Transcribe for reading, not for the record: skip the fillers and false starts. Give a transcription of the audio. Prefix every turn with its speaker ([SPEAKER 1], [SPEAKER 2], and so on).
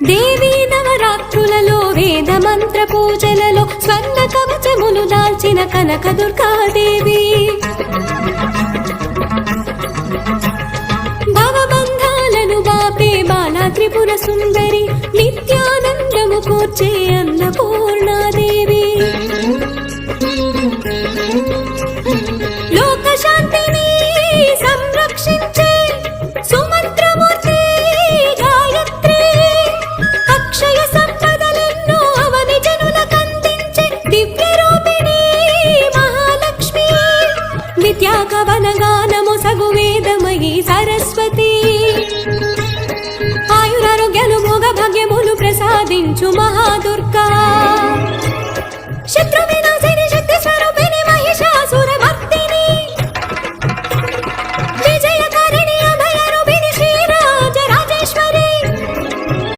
[SPEAKER 1] దేవీ నవరాత్రులలో వేద మంత్ర పూజలలో స్వర్ణ కవచములు దాల్చిన కనక దుర్గాదేవి భవబంధాలను బాపే బాలా త్రిపుర సుందరి నిత్యానందము కూర్చే అన్నపూర్ణాదేవి లోక శాంతిని సంరక్షించే సుమంత్రమూర్తి గాయత్రి అక్షయ సంపదలెన్నో అవని జనులకందించే దివ్య రూపిణి మహాలక్ష్మి నిత్యాకవన గానము సగు వేదమయీ సరస్వతి ఆయురారోగ్యాలు భోగ భాగ్యములు ప్రసాదించు మహాదుర్గా శత్రువి